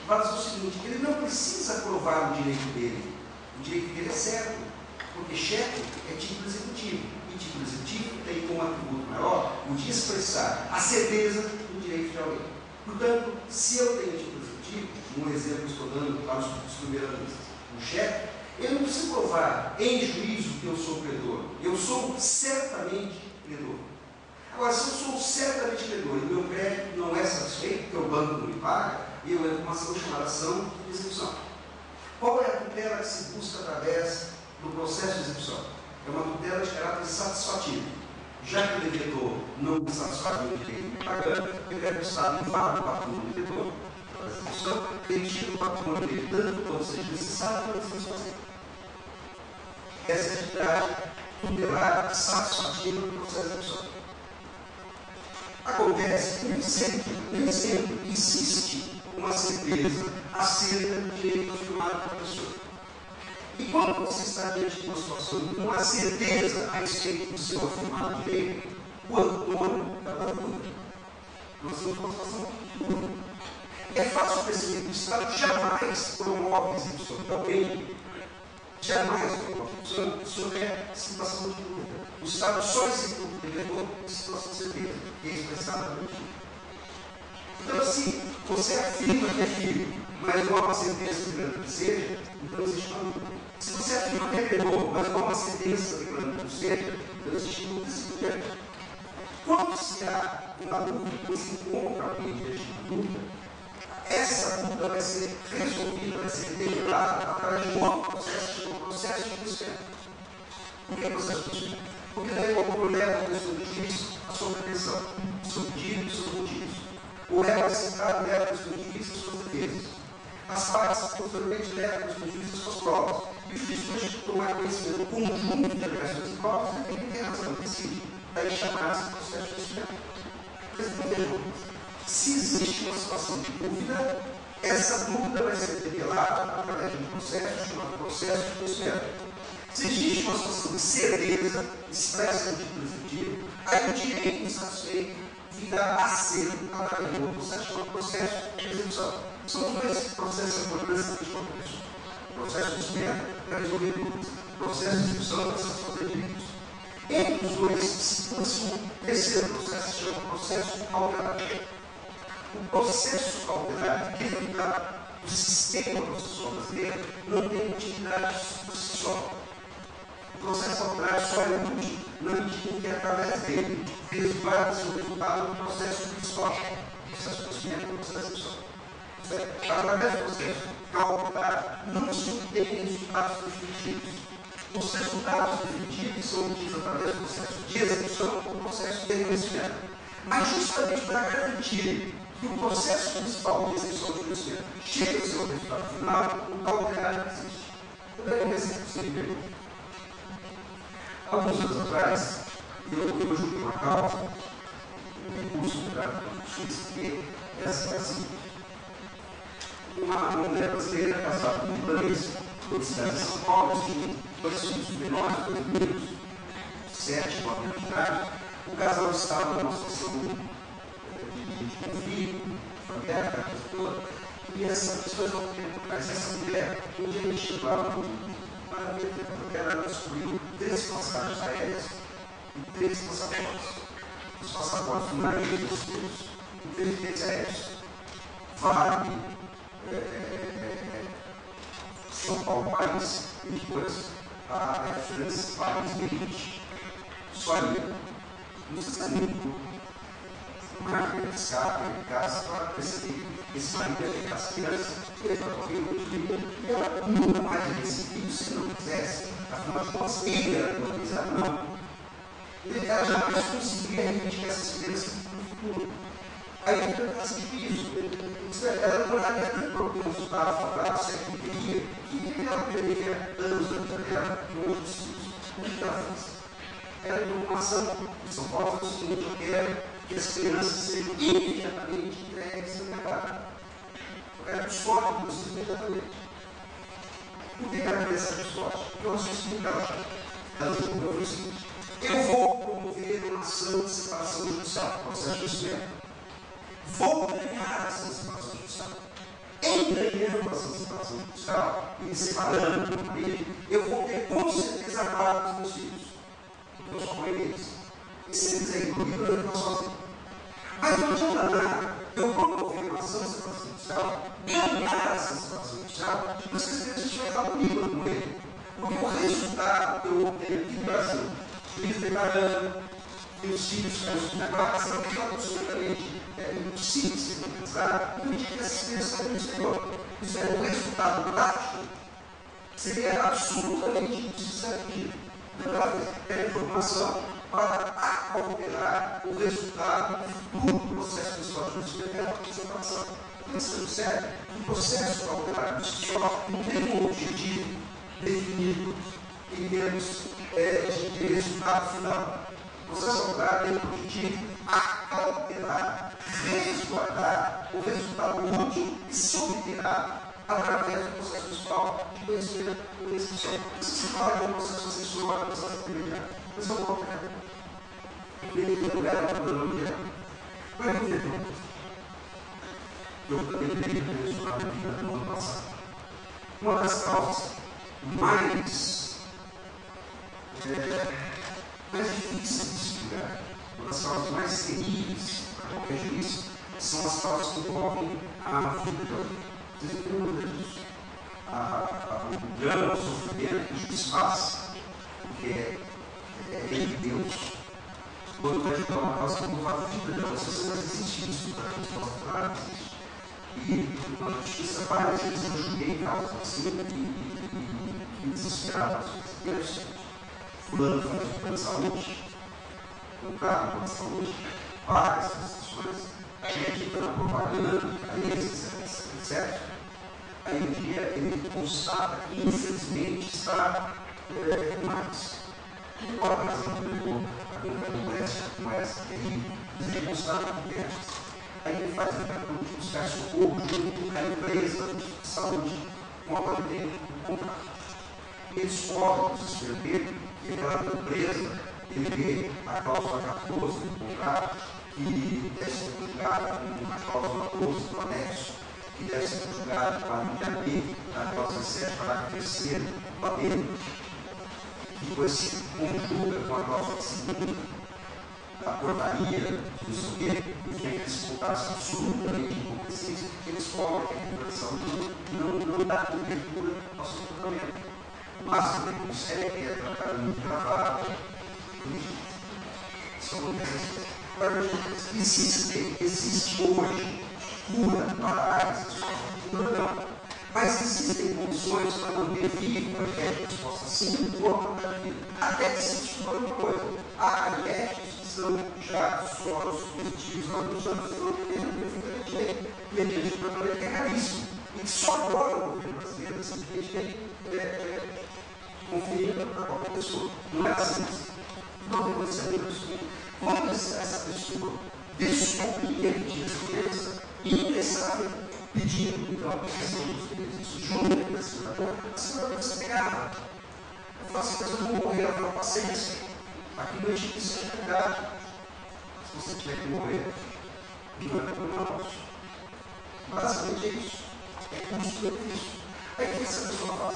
vai dizer o seguinte: ele não precisa provar o direito dele. O direito dele é certo, porque cheque é título executivo. E título executivo tem como atributo maior o de expressar a certeza do direito de alguém. Portanto, se eu tenho título executivo, um exemplo que estou dando para os primeiros um cheque, eu não preciso provar em juízo que eu sou credor. Eu sou certamente credor. Agora, se eu sou certamente credor e meu crédito não é satisfeito, porque o banco não me paga, eu entro numa ação chamada ação de execução. Qual é a tutela que se busca através do processo de execução? É uma tutela de caráter satisfativo. Já que o devedor não satisfaz o direito pagando, eu quero que o Estado invada o patrimônio do devedor, a execução, permitindo o patrimônio dele tanto quanto seja necessário para a execução. Essa é a atividade tutelar satisfativa do processo de execução. Acontece que nem sempre existe uma certeza acerca do direito afirmado pela pessoa. E quando você está diante de uma situação com uma certeza a respeito do seu afirmado direito, o antônimo da dúvida. Nós temos uma situação de dúvida. É fácil perceber que o Estado jamais promove a execução de alguém, jamais promove a execução sobre a situação de dúvida. O Estado só executa o devedor em situação de certeza, que é expressada no artigo. Então, assim, você afirma que é filho, mas não há uma sentença declarando que seja, então existe uma dúvida. Se você afirma que é credor, mas não há uma sentença declarando que seja, então existe uma dúvida. Quando se há uma dúvida, quando se encontra alguém diante de uma dúvida, essa dúvida vai ser resolvida, vai ser deliberada através de um outro processo, chamado processo de discussão. Por que processo de discussão? Porque daí o autor leva a pessoa do juízo a sua pretensão, sobre direitos e seus motivos. O representado leva a pessoa do juízo a suas defesas. As partes, posteriormente, levam a pessoa do juízo as suas provas. E o juiz, depois de tomar conhecimento do conjunto de alegações e provas, ele tem razão, decide. Daí chamar-se processo de discussão. Se existe uma situação de dúvida, essa dúvida vai ser revelada através de um processo chamado processo de conhecimento. Se existe uma situação de certeza expressa no título executivo, aí o direito insatisfeito virá a ser através de um processo chamado processo de execução. São dois processos importantes de compreensão. Processo de conhecimento para resolver dúvidas, processo de execução para satisfazer direitos. Entre os dois, se um terceiro processo se chama processo cautelar. O processo cautelar derivado do sistema processual brasileiro não tem utilidade por si só. O processo cautelar só é útil na medida em que, através dele, resguarda-se o resultado do processo principal, do processo de execução. Através do processo cautelar, não se obtém resultados definitivos. Os resultados definitivos são obtidos através do processo de execução ou processo de reconhecimento. Mas, justamente para garantir que o processo principal de execução do conhecimento chegue ao seu resultado final, o cautelar não existe. Eu dei um exemplo simples. Alguns anos atrás, eu julguei uma causa, um curso para que essa assim. Uma mulher brasileira casada com um libanês, da cidade de São Paulo, tinha dois filhos menores, 2 meninos, 7, 9 anos de idade. O casal estava numa situação de conflito, familiar, coisa toda, e essa pessoa não tem mais essa mulher. Um dia me chegava porque ela descobriu 3 passagens aéreas e 3 passaportes. Os passaportes do marido dos filhos e 3 bilhetes aéreos. Vale, São Paulo, Paris, e depois a França, Paris, Beirute, Soria, no Cisco, marca de escapa, de casa, para perceber esse marido é as crianças, ele vai correr muito bem, e ela nunca mais esse filho se não quisesse, afinal de contas, ele era organizado, não. Ela jamais conseguia repetir essas crianças no futuro. Aí ela se difícil, ela não era propôs para falar certo que ela perderia anos da vida dela com outros filhos. O que ela fez? Ela tomou uma ação em São Paulo, o seguinte: eu quero que as crianças sejam imediatamente entregues ao mercado. Eu quero que os códigos imediatamente. Por que ela fez essa resposta? Porque eu assisti ela. Ela respondeu o seguinte: eu vou promover uma ação de separação judicial, processo de experimento. Vou ganhar essa separação judicial. Em ganhando essa situação judicial e me separando do marido, eu vou ter com certeza amado os meus filhos. Eu só com eles. E se eles aí comigo, eu não sozinho. Mas não adianta nada. Eu promover uma situação judicial, ganhar essa situação judicial, e vocês têm que chegar comigo com ele. Porque o resultado que eu obtenho aqui no Brasil, filhos declarando, e os filhos que nos declaração, que é absolutamente impossível de ser realizado, não tinha essa expressão do Senhor. Isso é um resultado prático. Seria absolutamente impossível ter informação para acompanhar o resultado do processo histórico de participação. Isso serve um processo cautelar histórico não tem um objetivo definido em termos de resultado final. O processo cautelar tem o objetivo acautelar, resguardar o resultado útil e se obterá através do processo histórico de conhecimento e decisão. Isso se fala do processo histórico, do processo familiar. Mas eu vou uma das causas mais difíceis de explicar, uma das causas mais terríveis para qualquer juiz, são as causas que envolvem a vida. Vocês não têm dúvida disso. O drama, o sofrimento que o juiz faz, porque é ele Deus. Quando vai ficar uma causa como a vida de vocês, não existe isso para que nós falarmos. E quando a justiça faz, eles não julguem causas assim e desesperados. Fulano faz de saúde, um carro com saúde, várias essas coisas. Gente está na propaganda, etc. Aí um dia ele constata que infelizmente está mais. Ora, mas não pergunta, ele constata que aí ele faz a pergunta de buscar socorro junto à empresa de saúde, com a pandemia do contrato. Ele descobre o desespero dele, que aquela empresa teve a cláusula 14 do contrato, que deve ser julgada com a cláusula 12 do anexo, que deve ser julgada com a unidade, a cláusula 7 para a terceira do ABN. Depois se conjuga com a cláusula segunda, a portaria do sujeito, que tem que disputar absolutamente incompetência, eles colocam que a regulação não dá cobertura ao seu tratamento. Mas ele consegue tratamento gravado. Existe hoje cura para a área sexual, mas existem condições para manter vivo para que a gente possa se impor na vida. Até que existe uma coisa, há diabetes são já soros positivos, alguns anos mediante o problema que é raríssimo. E só agora o governo brasileiro simplesmente confia para qualquer pessoa. Não é assim. Não tem condição. Quando essa pessoa descobre de diferença impensável, pedindo então a questão dos filhos, junto com esse cidadão, a senhora vai ser pegada. Eu faço coisa como morrer, eu falo paciência. Aqui não existe isso de verdade. Se você tiver que morrer, não é problema nosso. Basicamente é isso. É construir isso. Aí o que essa pessoa faz?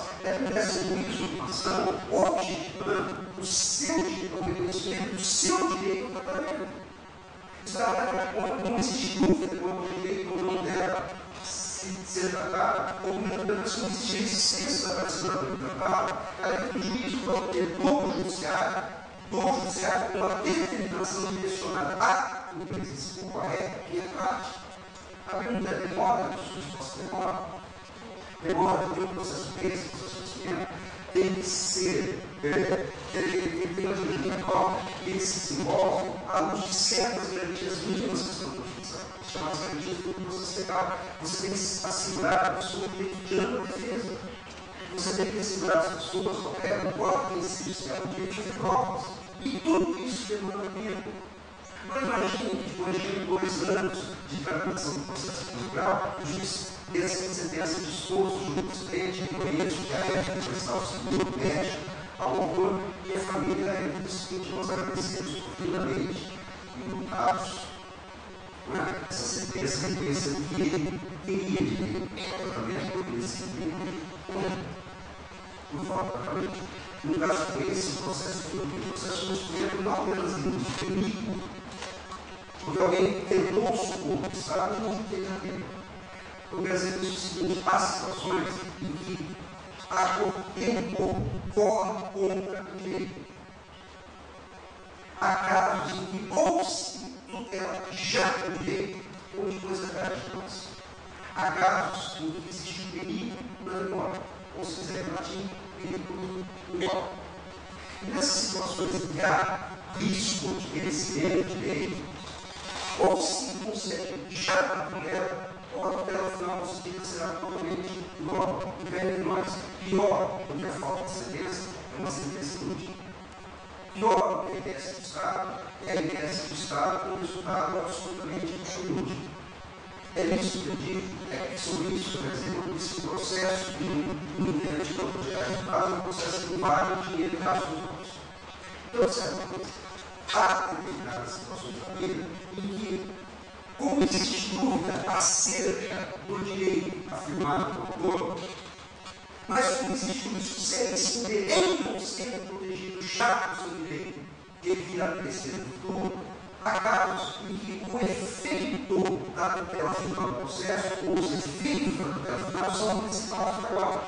Essa informação objetivando o seu direito ao reconhecimento, o seu direito ao tratamento. Não existe dúvida quanto ao direito ou não dela ser tratada, ou não existe a existência da pessoa tratada, ela é um juízo para obter do judiciário uma determinação direcionada à compreensão correta e prática. A pergunta é demora, a resposta demora, porque o processo tem que ser, tem uma jurídica que se desenvolve à luz de certas garantias mínimas que estão profissionais. Chamadas garantias do processo legal. Você tem que assegurar a pessoa que tem ampla defesa. Você tem que assegurar as pessoas qualquer importa que existe a direito de provas. E tudo isso demanda tempo. Não imagine que depois de 2 anos de tramitação do processo legal, o juiz tem sentença disposto junto ao presidente, reconheço que a ética prestar o seguro médico ao autor e a família é do seguinte, nós agradecemos profundamente, imputados, essa certeza que ele teria direito através do princípio por falta no caso foi esse processo construído não apenas infinito, porque alguém tentou supor que sabe não tem a ver. Porque às vezes há situações em que a tempo corre contra o direito. Há casos em que ou se tutela já o direito ou depois a característica. Há casos em que existe um perigo na memória, ou se quiser latim, perigo no corpo. E nessas situações em que há risco de perecimento de direito, ou se consegue já a tutela, ou a tutela final conseguida será totalmente nova, pior do que a falta de certeza, é uma certeza inútil. Pior do que a inércia do Estado, é a inércia do Estado com resultado absolutamente inútil. É isso que eu digo, é que sobre isso, por exemplo, esse processo de um projeto faz um processo de vale dinheiro e gasto dos outros. Então, certamente, há determinadas situações da vida em que, como existe dúvida acerca do direito afirmado pelo autor, mas como existe um sucesso de não ser protegido já do seu direito, ele virá crescer no futuro, há casos em que o efeito da tutela final do processo, ou os efeitos da tutela final, são antecipados agora.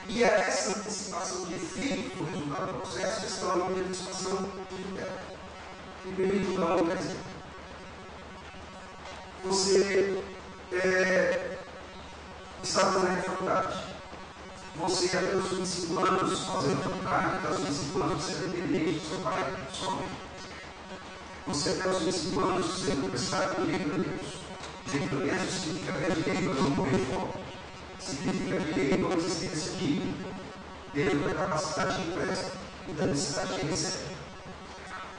E essa antecipação de efeito do resultado do processo se torna uma antecipação de tutela. Me permito dar um exemplo. Você está fazendo faculdade. Você, até os 25 anos, fazendo faculdade, até os 25 anos, você é dependente do seu pai, do seu mãe. Você, até os 25 anos, você não prestar direito a Deus. Direito a Deus significa direito a não morrer de fome. Significa direito a uma existência digna, dentro da capacidade de empresa e da necessidade de receber.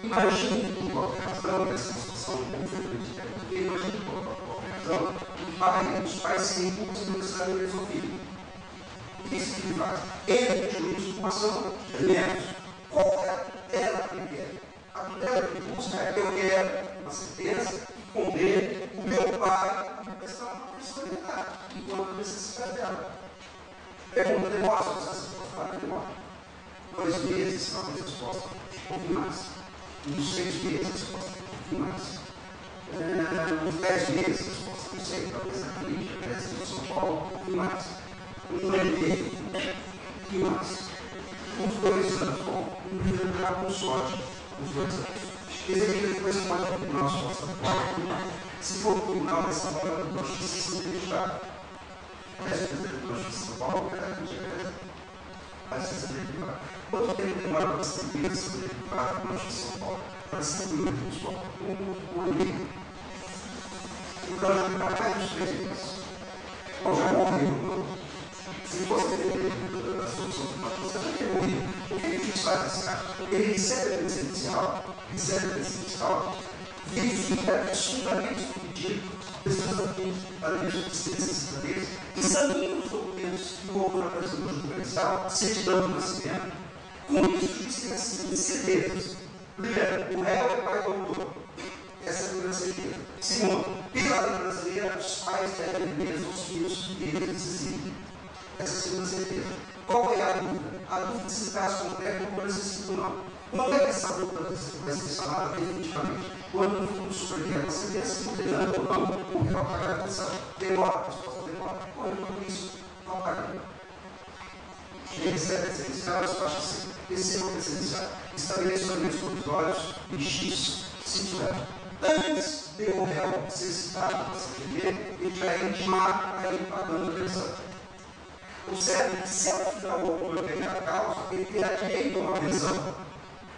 Imagine, por qualquer razão, essa situação conflito, porque imagine, por qualquer razão, os pais se recusam a necessidade de seu filho. O que isso significa? Ele tem juízo de formação, elementos, qual é a tutela que ele quer? A tutela que ele busca é que eu quero uma certeza que com ele, o meu pai, está uma personalidade, enquanto necessidade dela. É como demora, se você for demora. 2 meses, não tem resposta, um pouquinho mais. Uns 6 meses, um pouquinho mais. Uns 10 meses, não sei, talvez aqui, em São Paulo, um pouquinho mais. Um ano e meio, um pouquinho mais. Uns 2 anos, bom, um ano já com sorte, uns 2 anos. Quer dizer que depois pode continuar a sua trabalho. Se for o tribunal dessa forma, nós precisamos deixar. São Paulo, quanto tempo demora para se ter esse deputado na São Paulo? Para se ter um amigo. Então, já não vai mais ver isso. Ou já morreu. Se você ter a solução de uma coisa, já tem morrido. O que ele faz? Ele recebe a presencial, verifica absolutamente o pedido, examina os documentos que houve na presunção judicial, certidão do nascimento, com isso existem assim certezas. Primeiro, o réu é o pai do autor. Essa é a primeira certeza. Segundo, pela lei brasileira, os pais devem mesmo aos filhos que eles decidem. Essa é a segunda certeza. Qual é a dúvida? A dúvida se caso concreto ou necessito não. Quando é que essa dúvida vai ser instalada definitivamente? Quando o fundo superior você tem essa considerando ou não, o que vai pagar essa demora, a resposta demora, quando isso não paga. Ele recebe essencial, as faixas recebam essencial, estabeleçam os consultórios e X, se tiver. Antes de o réu ser citado para se defender, ele já é intimado a ir pagando a pensão. Observe que se ao final o autor ganhar a causa, ele terá direito a uma pensão.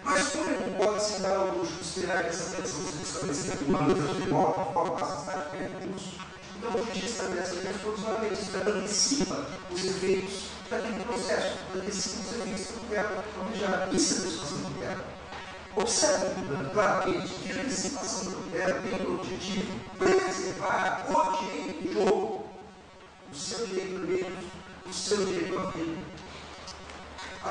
Mas como ele não pode se dar ao luxo de esperar que essa pensão seja estabelecida por uma de modo que forma a estar em curso, então a gente estabelece que aproximadamente antecipa os efeitos daquele processo, antecipa os efeitos que eu quero planejar. Isso é a discussão que eu quero. Observe claramente que a antecipação que eu quero tem o objetivo preservar o direito em jogo, o seu direito a Deus, o seu direito à vida. A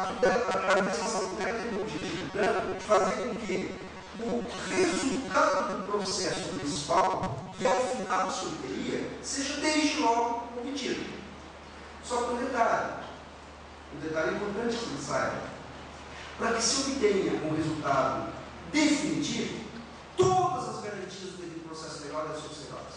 antecipação que eu quero tem o objetivo de fazer com que o resultado do processo principal, que ao final se obteria, seja desde logo obtido. Só que um detalhe importante que se saiba, para que se obtenha um resultado definitivo, todas as garantias do devido processo legal devem ser observadas.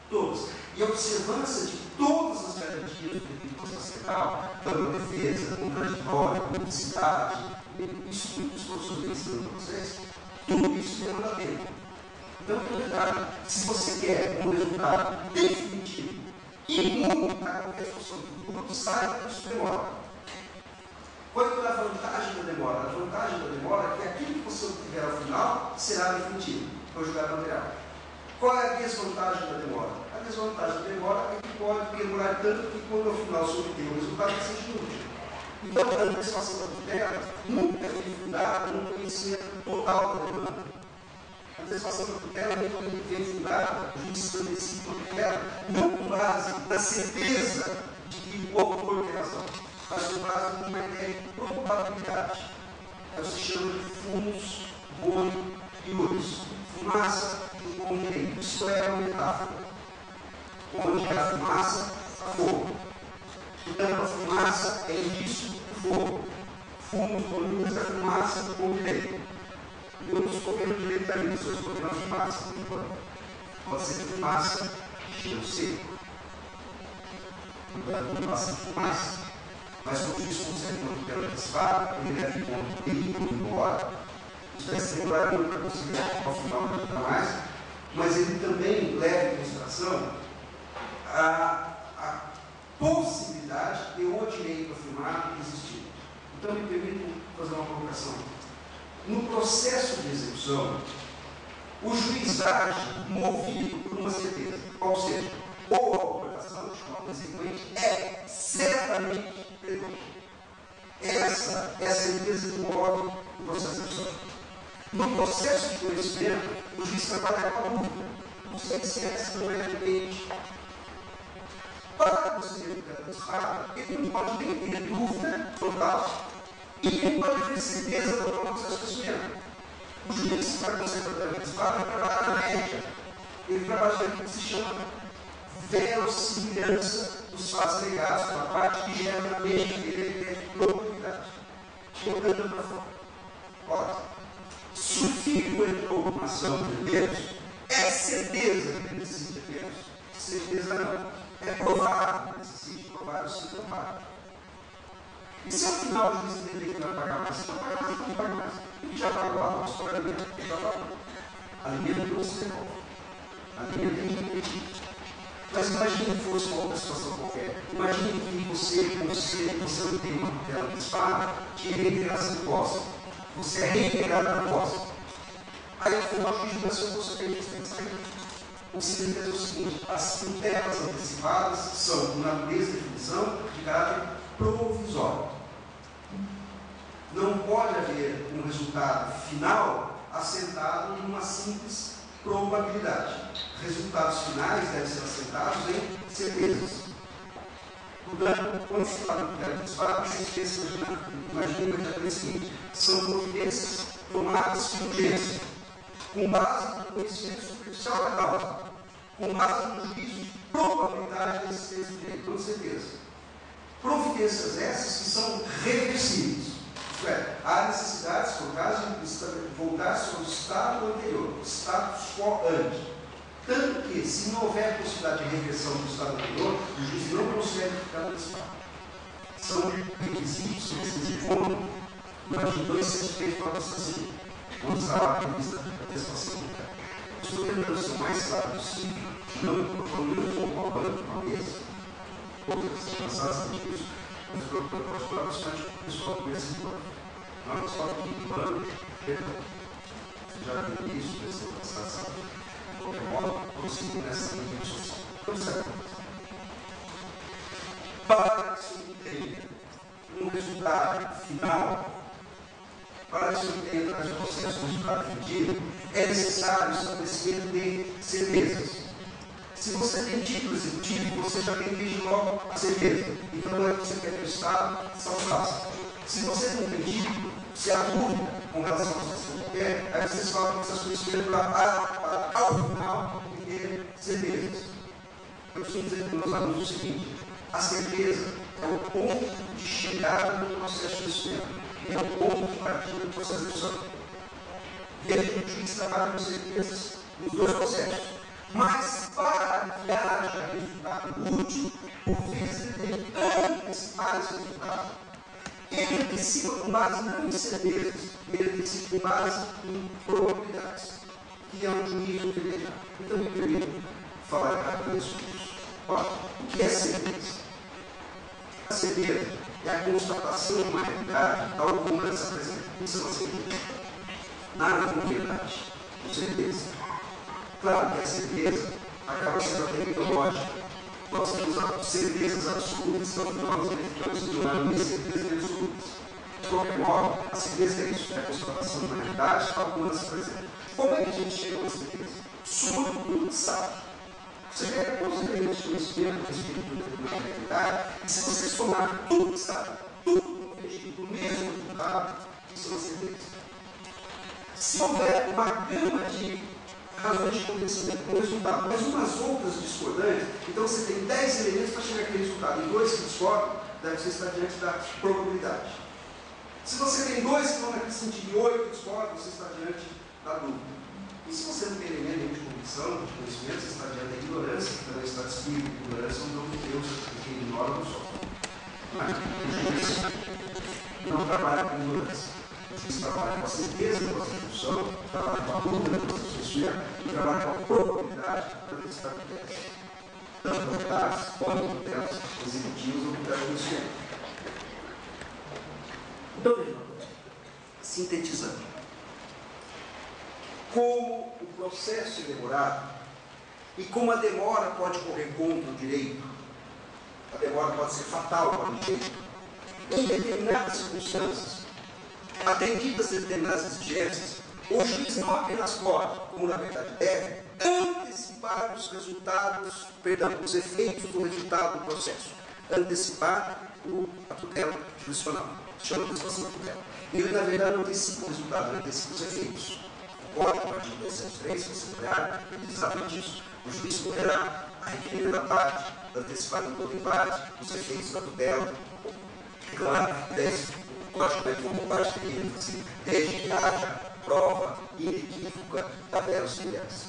Todas. E a observância de todas as garantias do devido processo legal, tanto a defesa, contraditório, publicidade, isso tudo que os professores ensinam para vocês, tudo isso demanda tempo. Então, se você quer um resultado definitivo e muito a qualquer função do grupo, saiba que isso demora. Qual é a vantagem da demora? A vantagem da demora é que aquilo que você obtiver ao final será definitivo, foi julgado material. Qual é a desvantagem da demora? A desvantagem da demora é que pode demorar tanto que quando ao final se obter o resultado, vai ser inútil. Então, a antecipação da tutela nunca é fundada no conhecimento total da demanda. A antecipação da tutela é fundada no estabelecido da tutela, não com base na certeza de que o autor tem razão, mas com base numa ideia de probabilidade. Ela se chama de fumos, boi e luz. Fumaça e congeio. Isso é uma metáfora. Onde é a fumaça, fogo. Então, a fumaça é indício do fogo. Fumos, boi e luz é a fumaça do congeio. Eu não estou vendo diretamente, eu estou vendo a fumaça. Pode ser fumaça, cheiro seco. Fumaça. Mas por isso, você não quer antecipar, ele deve ir embora. Isso deve ser claro para conseguir ao final não mais, mas ele também leva em consideração a possibilidade de o direito afirmado existir. Então, me permito fazer uma colocação. No processo de execução, o juiz age movido por uma certeza, qual seja, ou a ocupação de uma consequente é certamente perigosa. Essa é a certeza que move o processo de execução. No processo de conhecimento, o juiz trabalha com a dúvida. Não sei se essa não é evidente. Para você antecipar, ele não pode nem ter dúvida total e nem pode ter certeza do processo de conhecimento. O juiz, para você antecipar, vai trabalhar na média. Ele trabalha naquilo que se chama verossimilhança dos fatos legais, uma parte que gera na mente dele de probabilidade. Jogando para fora. Ora, se o filho entrou numa ação de Deus, é certeza que necessita de Deus. Certeza não. É provável que necessite provar o sintoma. E se ao final de entender que vai pagar mais, não pagar mais, não paga mais. E já pagou a nossa pagamento, já pagou. Alimento que você devolve. Alimento que mas imagine que fosse uma outra situação qualquer. Imagine que você não tem uma tela antecipada de reintegração de posse. Você é reintegrado na posse. Aí no final do juiz da você tem que sair. O significado é o seguinte: as tutelas antecipadas são, por natureza e definição, de caráter provisório. Não pode haver um resultado final assentado em uma simples probabilidade. Resultados finais devem ser assentados em certezas. Portanto, quando se fala de tutela antecipada, imagina o seguinte: são providências tomadas com urgência, com base no conhecimento superficial da causa, com base no juízo de probabilidade da existência de direito, com certeza. Providências essas que são reversíveis. Isto é, há necessidade, se for o caso, de voltar-se ao estado anterior, status quo ante. Tanto que, se não houver possibilidade de reversão do estado anterior, o juiz não consegue ficar antecipado. São requisitos que se encontram, imagine 2 centímetros para assim, vamos falar a vista da antecipação. Estou tentando ser o mais claro possível, não estou falando com uma banda com a mesa, outras passadas disso, mas eu posso falar bastante com o pessoal do versículo. Não só que banda, já vi isso, versículo passado. De qualquer modo, consigo nessa linha social. Tudo certo. Para que se obtenha um resultado final, para que se obtenha as processo de resultado definitivo, é necessário o estabelecimento de certezas. Se você tem título executivo, você já tem desde logo a certeza. Então não é que você quer que o Estado só faça. Se você não tem título, se há dúvida com relação ao que você quer, aí vocês falam essas coisas para ao final ter certeza. Eu preciso dizer para os meus alunos o seguinte: a certeza é o ponto de chegada no processo de sistema, é o ponto de partida do processo de solução. E a gente trabalha com certezas nos dois processos. Mas para que haja resultado útil, o físico tem que antecipar esse resultado. Ele antecipa com base não em certezas, ele antecipa com base em probabilidades, que é um juízo privilegiado. Então, me permitam falar para isso. O que é certeza? A certeza é a constatação de uma realidade, alguma dessa presente. Isso é uma certeza. Nada como verdade, com certeza. Claro que a certeza acaba sendo até mitológica. Nós temos certezas absolutas, são nós mesmos certezas absolutas. De qualquer modo, a certeza é isso, é a constatação de uma realidade, algumas presentes. Como é que a gente chega a certeza? Suma tudo sabe. Você pega todos os elementos de conhecimento a respeito de uma realidade, e se você somar tudo que sabe, tudo do mesmo resultado, isso é uma certeza. Se houver uma gama de razões de conhecimento com o resultado, mas umas outras discordantes, então você tem 10 elementos para chegar àquele resultado, e 2 que discordam, deve você estar diante da probabilidade. Se você tem 2 que vão naquele sentido e 8 que discordam, você está diante da dúvida. E se você não tem elemento nenhum de convicção, de conhecimento, você está diante da ignorância, que também está descrito, ignorância é um nome de Deus, que ignora o sol. Mas não trabalha com ignorância. Você trabalha com a certeza da vossa função, trabalha com a dúvida da vossa função, trabalha com a probabilidade da vossa função. Tanto probabilidades quanto protetos positivos ou protetos conscientes. Então, veja uma coisa. Sintetizando. Como o processo é demorado e como a demora pode correr contra o direito, a demora pode ser fatal para o direito, em determinadas circunstâncias, atendidas determinadas exigências, o juiz não apenas pode, como na verdade deve, antecipar os resultados, os efeitos do resultado do processo, antecipar a tutela jurisdicional, chama de antecipação da tutela. Ele, na verdade, não antecipa o resultado, ele antecipa os efeitos. Pode, a partir do 273, se você olhar, exatamente isso. O juiz poderá, a requerer da parte, antecipar da parte, os efeitos da tutela, claro, o Código Penal parte desde que haja prova inequívoca da verossimilhança.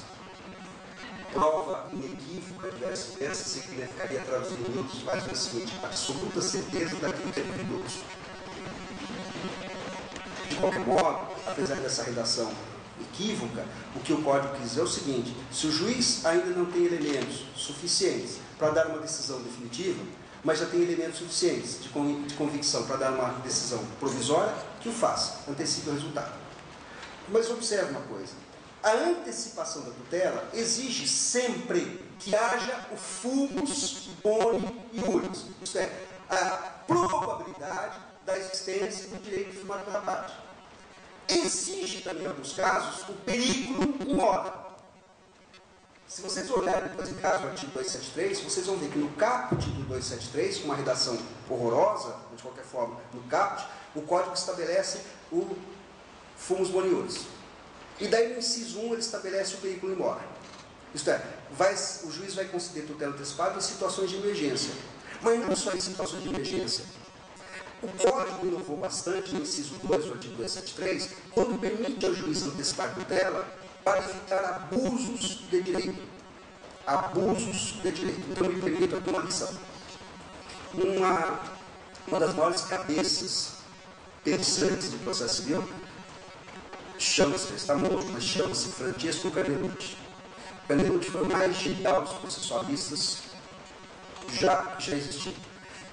Prova inequívoca de verossimilhança significaria traduzir em minutos mais o seguinte: absoluta certeza daquilo que é perigoso. De qualquer modo, apesar dessa redação equívoca, o que o Código quis dizer é o seguinte: se o juiz ainda não tem elementos suficientes para dar uma decisão definitiva, mas já tem elementos suficientes de convicção para dar uma decisão provisória, que o faça, antecipe o resultado. Mas observe uma coisa: a antecipação da tutela exige sempre que haja o fumus boni iuris, isto é, a probabilidade da existência do direito firmado pela parte. Exige também, em alguns casos, o perigo in mora. Se vocês olharem depois em caso do artigo 273, vocês vão ver que no caput do 273, com uma redação horrorosa, de qualquer forma, no caput, o Código estabelece o fumus boni iuris. E daí no inciso 1 ele estabelece o perigo in mora. Isto é, o juiz vai conceder tutela antecipada em situações de emergência. Mas não só em situações de emergência. O Código inovou bastante no inciso 2 do artigo 273, quando permite ao juiz antecipar a tutela para evitar abusos de direito. Abusos de direito. Então, me permito aqui uma lição. Uma das maiores cabeças pensantes do processo civil chama-se, está morto, mas chama-se Francesco Canelucci. Canelucci foi o mais genial dos processualistas já existiam.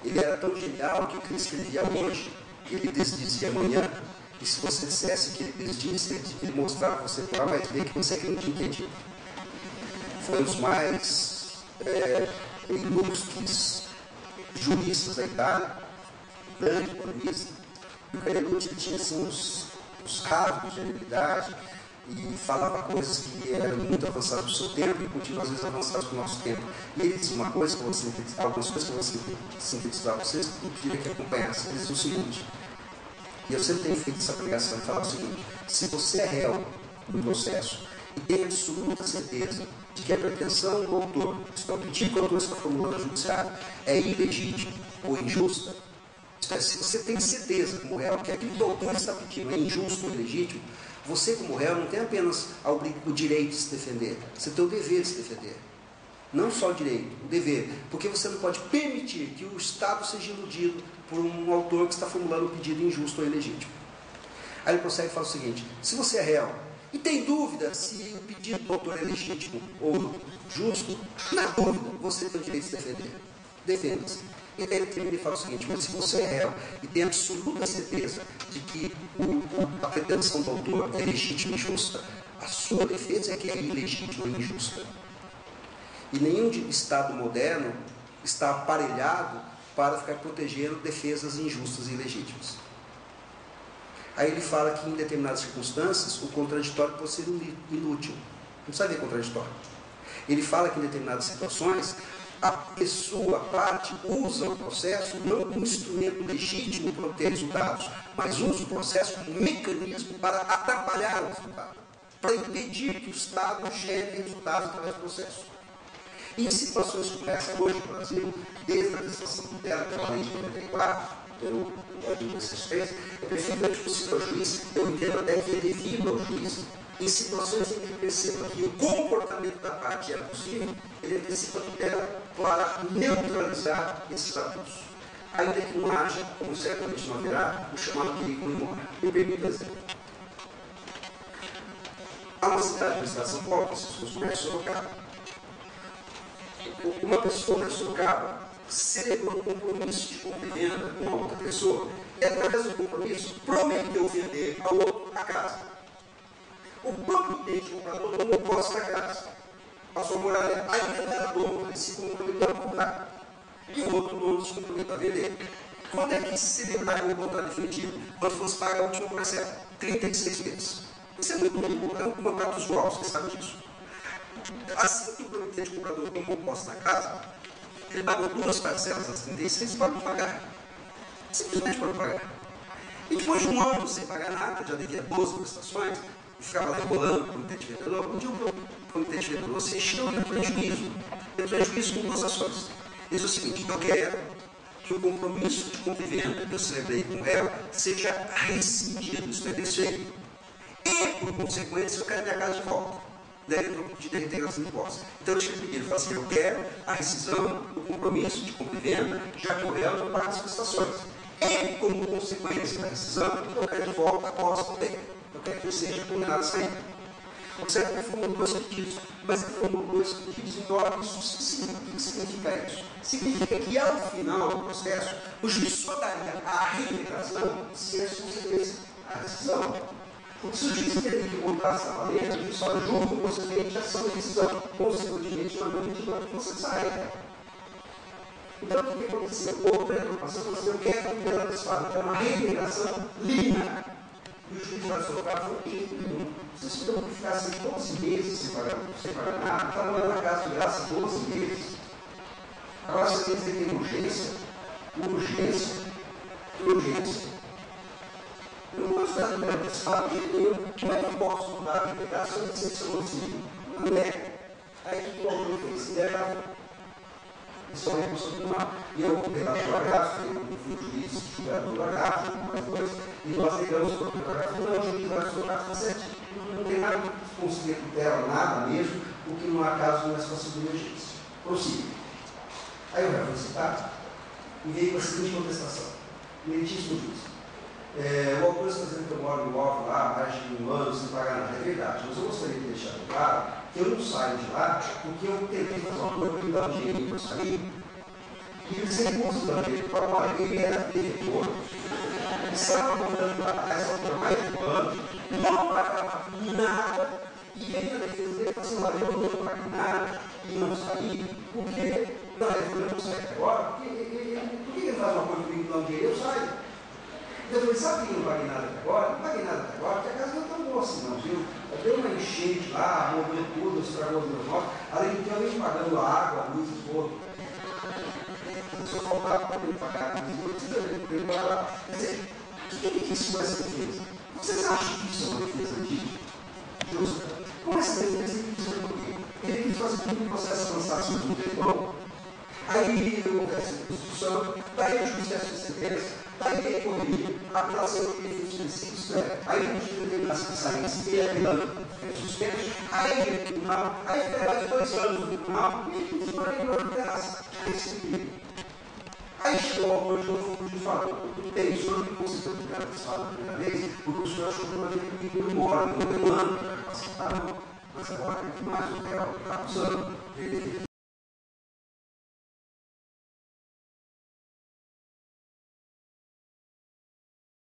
Ele era tão genial que ele escrevia hoje, que ele desdizia amanhã, e se você dissesse que ele desdisse, ele mostrava você para mais ver que você não tinha entendido. Foi um dos mais ilustres juristas da Itália, grande economista. O Canelucci tinha assim, os rasgos de habilidade e falava coisas que eram muito avançadas do seu tempo e continuam às vezes avançadas do nosso tempo. E ele disse uma coisa que eu vou sintetizar, algumas coisas que eu vou sintetizar para vocês, que eu queria que acompanhassem. Ele disse o seguinte: E eu sempre tenho feito essa pregação e falar o seguinte: se você é réu no processo e tem absoluta certeza de que a pretensão do autor, se o pedido que o autor está formulando no judiciário é ilegítimo ou injusta, se você tem certeza, como réu, que aquilo que o autor está pedindo é injusto ou ilegítimo, você, como réu, não tem apenas o direito de se defender, você tem o dever de se defender. Não só o direito, o dever. Porque você não pode permitir que o Estado seja iludido por um autor que está formulando um pedido injusto ou ilegítimo. Aí ele prossegue e fala o seguinte: se você é réu e tem dúvida se o pedido do autor é legítimo ou justo, na dúvida, você tem o direito de se defender. Defenda-se. E aí ele termina e fala o seguinte: mas se você é réu e tem absoluta certeza de que a pretensão do autor é legítima e justa, a sua defesa é que é ilegítima e injusta. E nenhum Estado moderno está aparelhado para ficar protegendo defesas injustas e ilegítimas. Aí ele fala que em determinadas circunstâncias o contraditório pode ser inútil. Não precisa ver contraditório. Ele fala que em determinadas situações a pessoa, a parte, usa o processo não como instrumento legítimo para obter resultados, mas usa o processo como mecanismo para atrapalhar o resultado, para impedir que o Estado gere resultados através do processo. Em situações como essa, hoje no Brasil, desde a legislação dela, que é a lei de 94, pelo artigo 16, é perfeitamente possível ao juiz, eu entendo até que é devido ao juiz, em situações em que ele perceba que o comportamento da parte é possível, ele antecipa a tutela para neutralizar esses abusos. Ainda que não haja, como certamente não haverá, o chamado perigo imóvel. Me permita exemplo. Há uma cidade do estado de São Paulo, que as pessoas conhecem Sorocaba. Uma pessoa na Sorocaba celebrou um compromisso de compra e venda com uma outra pessoa e, através do compromisso, prometeu vender ao outro a casa. O próprio bem de comprador tomou posse da casa. A sua morada ainda era dono, ele se comprometeu a comprar. E o outro dono se comprometeu a vender. Quando é que se celebraria o contrato definitivo? Quando fosse pagar a última parcela? 36 meses. Isso é muito bom, é um contrato usual, você sabe disso. Assim que o prometente comprador tomou posse da casa, ele pagou 2 parcelas das 36 e pode pagar. Simplesmente pode pagar. E depois de um ano sem pagar nada, já devia 12 prestações, e ficava enrolando o prometente vendedor, um dia o prometente vendedor se encheu de prejuízo. E o prejuízo com 2 ações. Ele diz o seguinte: eu quero que o compromisso de compra e venda que eu celebrei com ela seja rescindido, isso é desfeito. E, por consequência, eu quero minha casa de volta. Daí ele de reintegração de posse. Então eu tive ele fala assim: eu quero a rescisão do compromisso de compra e venda, já que o réu não paga as prestações. E, como consequência da rescisão, eu quero de volta a posse também. Eu quero que ele seja condenado a sair. Observe que ele formulou 2 pedidos, mas ele formulou 2 pedidos em ordem sucessiva. O que significa isso? Significa que, ao final do processo, o juiz só daria a reintegração se as consequências da rescisão. Se o juiz teria que montar essa valência, ele só julga o procedimento de ação de decisão, consequentemente, normalmente, não você sai. Então, o que aconteceu? Outra preocupação, eu quero que ela desfaça uma reintegração linear. E o juiz vai soltar o quê? Se você não ficasse 12 meses sem pagar nada, está morando na casa de graça 12 meses. Agora você tem que dizer que tem urgência. Eu não gosto da primeira pessoa que eu não posso mudar a integração de sessão civil. Não é. Aí que o autor fez dela. Isso é uma pessoa que não. E eu relato o abraço, eu fui juiz, do abraço, e nós pegamos o abraço. Não, o juiz vai soltar o certinho. Não tem nada que conseguir tutela, nada mesmo, porque não há caso de uma situação de emergência. Prossiga. Aí o réu foi citado e veio com a seguinte contestação: meritíssimo juiz. O autor está dizendo que eu moro no imóvel lá há mais de 1 ano sem pagar nada. É verdade, mas eu gostaria de deixar claro que eu não saio de lá porque eu tentei fazer uma coisa que dá um dinheiro para sair. E ele sempre conseguiu dar dinheiro para falar que ele era devedor. Ele estava mandando essa coisa mais de 1 ano, não pagava nada. E ele na defesa dele falou assim: olha, eu não estou pagando nada e não saí. Porque, não, eu não saio agora, por que ele faz uma coisa comigo que dá um dinheiro? Eu saio. Eu falei: sabe que eu não paguei nada até agora? Não paguei nada até agora, porque a casa não é tão boa assim, não, viu? Deu uma enchente lá, moveu tudo, estragou os meus móveis, além de ter alguém pagando a água, a luz, o esgoto. Se eu faltava para ele pagar a luz, Quem disse essa defesa? Vocês acham que isso é uma defesa justa? Com essa defesa, ele quis fazer o quê? Ele quis fazer um processo avançado sobre o tribunal. Aí houve essa discussão, daí a justiça fez sentença, daí ele corrigiu, a apelação que ele fez princípios, aí a justiça teve nas passagens e ele suspenso, aí ele no tribunal, aí ele fez 2 anos no tribunal e ele disse para ele não graça. Aí chegou ao noite, o juiz falou, tem isso, eu não consigo ficar satisfeito a primeira vez, porque o senhor achou que eu tinha que ir embora, não deu ano. Mas agora, mais o que está usando,